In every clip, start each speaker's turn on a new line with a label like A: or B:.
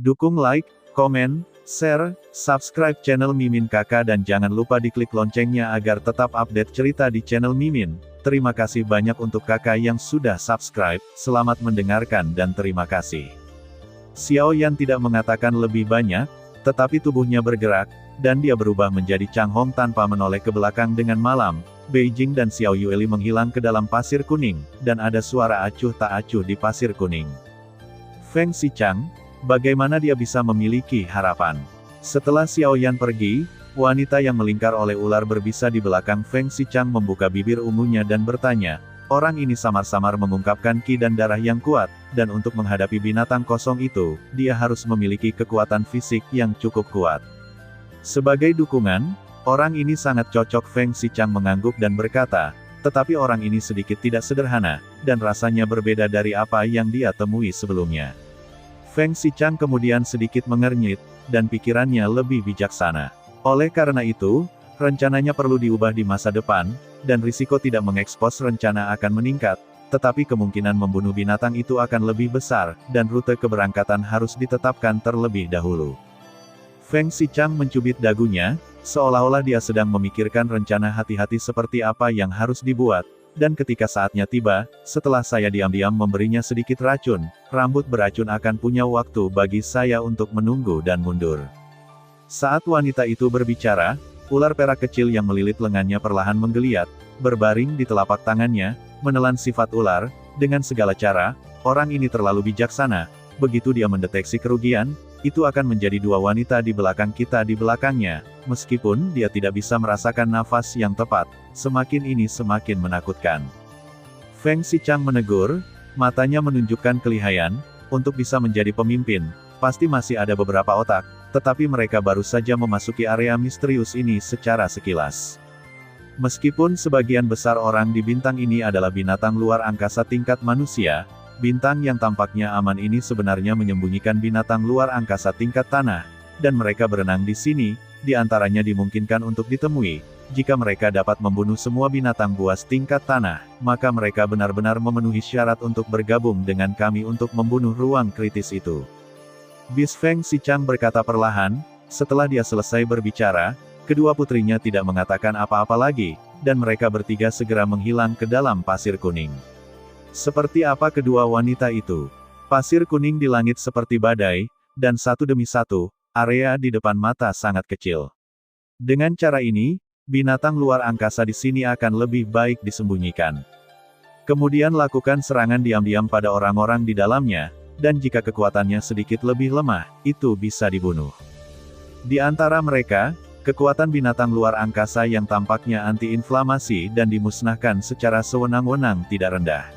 A: Dukung like, komen, share, subscribe channel Mimin Kakak dan jangan lupa diklik loncengnya agar tetap update cerita di channel Mimin. Terima kasih banyak untuk kakak yang sudah subscribe, selamat mendengarkan dan terima kasih. Xiao Yan tidak mengatakan lebih banyak, tetapi tubuhnya bergerak, dan dia berubah menjadi Chang Hong tanpa menoleh ke belakang dengan malam. Beijing dan Xiao Yueli menghilang ke dalam pasir kuning, dan ada suara acuh tak acuh di pasir kuning. Feng Xichang, bagaimana dia bisa memiliki harapan? Setelah Xiao Yan pergi, wanita yang melingkar oleh ular berbisa di belakang Feng Xichang membuka bibir ungunya dan bertanya, orang ini samar-samar mengungkapkan ki dan darah yang kuat, dan untuk menghadapi binatang kosong itu, dia harus memiliki kekuatan fisik yang cukup kuat. Sebagai dukungan, orang ini sangat cocok. Feng Xichang mengangguk dan berkata, tetapi orang ini sedikit tidak sederhana, dan rasanya berbeda dari apa yang dia temui sebelumnya. Feng Xichang kemudian sedikit mengernyit, dan pikirannya lebih bijaksana. Oleh karena itu, rencananya perlu diubah di masa depan, dan risiko tidak mengekspos rencana akan meningkat, tetapi kemungkinan membunuh binatang itu akan lebih besar, dan rute keberangkatan harus ditetapkan terlebih dahulu. Feng Xichang mencubit dagunya, seolah-olah dia sedang memikirkan rencana hati-hati seperti apa yang harus dibuat, dan ketika saatnya tiba, setelah saya diam-diam memberinya sedikit racun, rambut beracun akan punya waktu bagi saya untuk menunggu dan mundur. Saat wanita itu berbicara, ular perak kecil yang melilit lengannya perlahan menggeliat, berbaring di telapak tangannya, menelan sifat ular, dengan segala cara, orang ini terlalu bijaksana, begitu dia mendeteksi kerugian, itu akan menjadi dua wanita di belakang kita di belakangnya, meskipun dia tidak bisa merasakan nafas yang tepat, semakin ini semakin menakutkan. Feng Xichang menegur, matanya menunjukkan kelihayan, untuk bisa menjadi pemimpin, pasti masih ada beberapa otak, tetapi mereka baru saja memasuki area misterius ini secara sekilas. Meskipun sebagian besar orang di bintang ini adalah binatang luar angkasa tingkat manusia, bintang yang tampaknya aman ini sebenarnya menyembunyikan binatang luar angkasa tingkat tanah, dan mereka berenang di sini, di antaranya dimungkinkan untuk ditemui. Jika mereka dapat membunuh semua binatang buas tingkat tanah, maka mereka benar-benar memenuhi syarat untuk bergabung dengan kami untuk membunuh ruang kritis itu. Bis Feng Xichang berkata perlahan, setelah dia selesai berbicara, kedua putrinya tidak mengatakan apa-apa lagi, dan mereka bertiga segera menghilang ke dalam pasir kuning. Seperti apa kedua wanita itu? Pasir kuning di langit seperti badai, dan satu demi satu, area di depan mata sangat kecil. Dengan cara ini, binatang luar angkasa di sini akan lebih baik disembunyikan. Kemudian lakukan serangan diam-diam pada orang-orang di dalamnya, dan jika kekuatannya sedikit lebih lemah, itu bisa dibunuh. Di antara mereka, kekuatan binatang luar angkasa yang tampaknya anti-inflamasi dan dimusnahkan secara sewenang-wenang tidak rendah.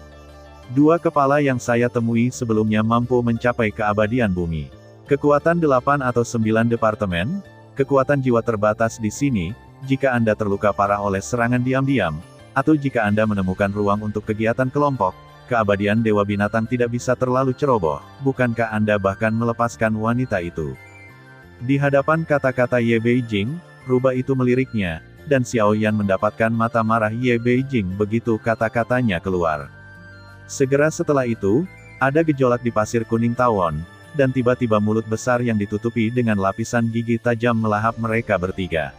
A: Dua kepala yang saya temui sebelumnya mampu mencapai keabadian bumi. Kekuatan 8 atau 9 departemen, kekuatan jiwa terbatas di sini, jika Anda terluka parah oleh serangan diam-diam, atau jika Anda menemukan ruang untuk kegiatan kelompok, keabadian Dewa Binatang tidak bisa terlalu ceroboh, bukankah Anda bahkan melepaskan wanita itu? Di hadapan kata-kata Ye Beijing, rubah itu meliriknya, dan Xiao Yan mendapatkan mata marah Ye Beijing begitu kata-katanya keluar. Segera setelah itu, ada gejolak di pasir kuning tawon, dan tiba-tiba mulut besar yang ditutupi dengan lapisan gigi tajam melahap mereka bertiga.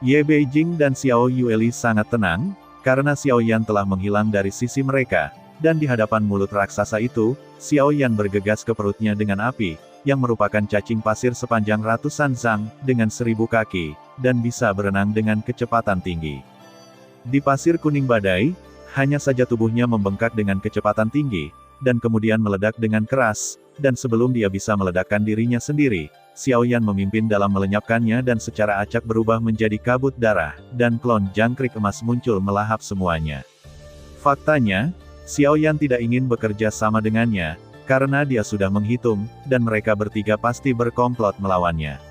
A: Ye Beijing dan Xiao Yueli sangat tenang, karena Xiao Yan telah menghilang dari sisi mereka, dan di hadapan mulut raksasa itu, Xiao Yan bergegas ke perutnya dengan api, yang merupakan cacing pasir sepanjang ratusan zang, dengan 1000 kaki, dan bisa berenang dengan kecepatan tinggi. Di pasir kuning badai, hanya saja tubuhnya membengkak dengan kecepatan tinggi, dan kemudian meledak dengan keras, dan sebelum dia bisa meledakkan dirinya sendiri, Xiao Yan memimpin dalam melenyapkannya dan secara acak berubah menjadi kabut darah, dan klon jangkrik emas muncul melahap semuanya. Faktanya, Xiao Yan tidak ingin bekerja sama dengannya, karena dia sudah menghitung, dan mereka bertiga pasti berkomplot melawannya.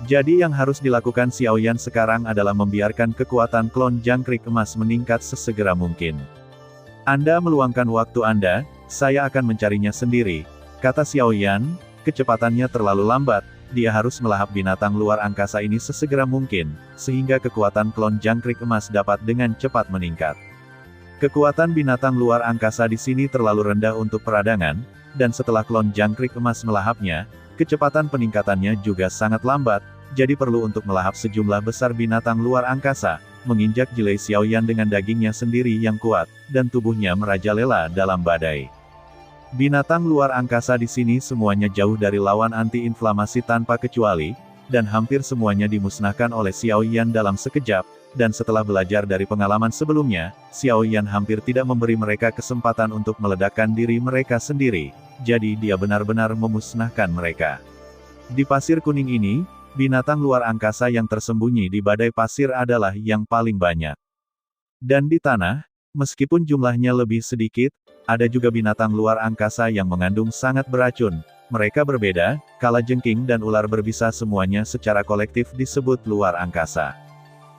A: Jadi yang harus dilakukan Xiao Yan sekarang adalah membiarkan kekuatan klon jangkrik emas meningkat sesegera mungkin. Anda meluangkan waktu Anda, saya akan mencarinya sendiri, kata Xiao Yan, kecepatannya terlalu lambat, dia harus melahap binatang luar angkasa ini sesegera mungkin, sehingga kekuatan klon jangkrik emas dapat dengan cepat meningkat. Kekuatan binatang luar angkasa di sini terlalu rendah untuk peradangan, dan setelah klon jangkrik emas melahapnya, Kecepatan peningkatannya juga sangat lambat, jadi perlu untuk melahap sejumlah besar binatang luar angkasa, menginjak jelai Xiaoyan dengan dagingnya sendiri yang kuat, dan tubuhnya merajalela dalam badai. Binatang luar angkasa di sini semuanya jauh dari lawan anti-inflamasi tanpa kecuali, dan hampir semuanya dimusnahkan oleh Xiaoyan dalam sekejap, dan setelah belajar dari pengalaman sebelumnya, Xiaoyan hampir tidak memberi mereka kesempatan untuk meledakkan diri mereka sendiri, jadi dia benar-benar memusnahkan mereka. Di pasir kuning ini, binatang luar angkasa yang tersembunyi di badai pasir adalah yang paling banyak. Dan di tanah, meskipun jumlahnya lebih sedikit, ada juga binatang luar angkasa yang mengandung sangat beracun. Mereka berbeda, kalajengking dan ular berbisa semuanya secara kolektif disebut luar angkasa.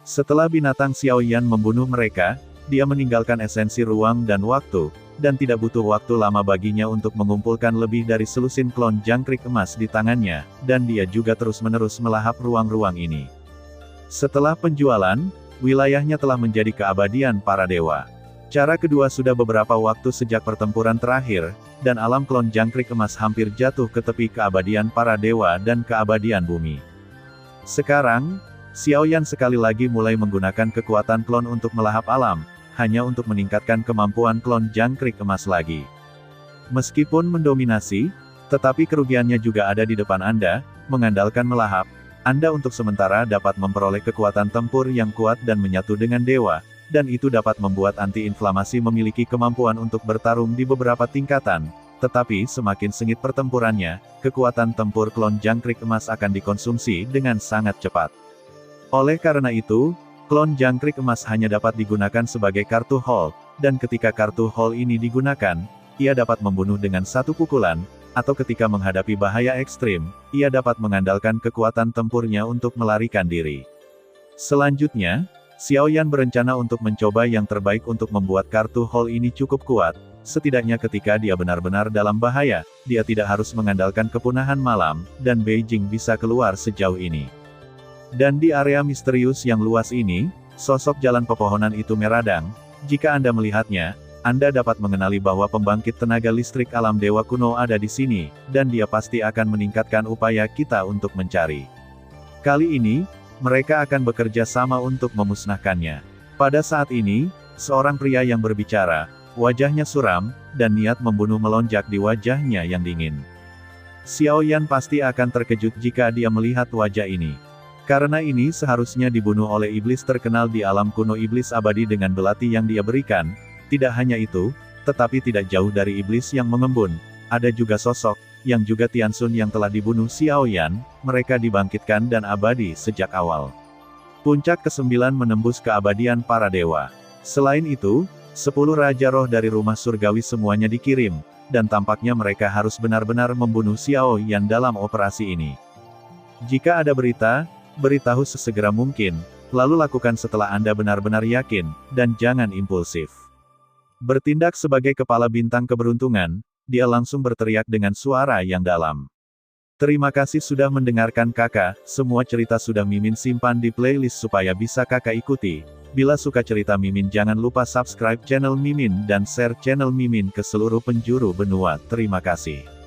A: Setelah binatang Xiaoyan membunuh mereka, dia meninggalkan esensi ruang dan waktu, dan tidak butuh waktu lama baginya untuk mengumpulkan lebih dari selusin klon jangkrik emas di tangannya, dan dia juga terus-menerus melahap ruang-ruang ini. Setelah penjualan, wilayahnya telah menjadi keabadian para dewa. Cara kedua sudah beberapa waktu sejak pertempuran terakhir, dan alam klon jangkrik emas hampir jatuh ke tepi keabadian para dewa dan keabadian bumi. Sekarang, Xiaoyan sekali lagi mulai menggunakan kekuatan klon untuk melahap alam, hanya untuk meningkatkan kemampuan klon jangkrik emas lagi. Meskipun mendominasi, tetapi kerugiannya juga ada di depan Anda. Mengandalkan melahap, Anda untuk sementara dapat memperoleh kekuatan tempur yang kuat dan menyatu dengan dewa, dan itu dapat membuat anti-inflamasi memiliki kemampuan untuk bertarung di beberapa tingkatan, tetapi semakin sengit pertempurannya, kekuatan tempur klon jangkrik emas akan dikonsumsi dengan sangat cepat. Oleh karena itu, klon jangkrik emas hanya dapat digunakan sebagai kartu haul, dan ketika kartu haul ini digunakan, ia dapat membunuh dengan satu pukulan, atau ketika menghadapi bahaya ekstrim, ia dapat mengandalkan kekuatan tempurnya untuk melarikan diri. Selanjutnya, Xiaoyan berencana untuk mencoba yang terbaik untuk membuat kartu haul ini cukup kuat, setidaknya ketika dia benar-benar dalam bahaya, dia tidak harus mengandalkan kepunahan malam, dan Beijing bisa keluar sejauh ini. Dan di area misterius yang luas ini, sosok jalan pepohonan itu meradang. Jika Anda melihatnya, Anda dapat mengenali bahwa pembangkit tenaga listrik alam dewa kuno ada di sini, dan dia pasti akan meningkatkan upaya kita untuk mencari. Kali ini, mereka akan bekerja sama untuk memusnahkannya. Pada saat ini, seorang pria yang berbicara, wajahnya suram, dan niat membunuh melonjak di wajahnya yang dingin. Xiaoyan pasti akan terkejut jika dia melihat wajah ini. Karena ini seharusnya dibunuh oleh iblis terkenal di alam kuno, iblis abadi dengan belati yang dia berikan. Tidak hanya itu, tetapi tidak jauh dari iblis yang mengembun, ada juga sosok, yang juga Tianxun yang telah dibunuh Xiaoyan, mereka dibangkitkan dan abadi sejak awal. Puncak ke-9 menembus keabadian para dewa. Selain itu, 10 Raja Roh dari rumah surgawi semuanya dikirim, dan tampaknya mereka harus benar-benar membunuh Xiaoyan dalam operasi ini. Jika ada berita, beritahu sesegera mungkin, lalu lakukan setelah Anda benar-benar yakin, dan jangan impulsif. Bertindak sebagai kepala bintang keberuntungan, dia langsung berteriak dengan suara yang dalam. Terima kasih sudah mendengarkan kakak, semua cerita sudah Mimin simpan di playlist supaya bisa kakak ikuti. Bila suka cerita Mimin jangan lupa subscribe channel Mimin dan share channel Mimin ke seluruh penjuru benua. Terima kasih.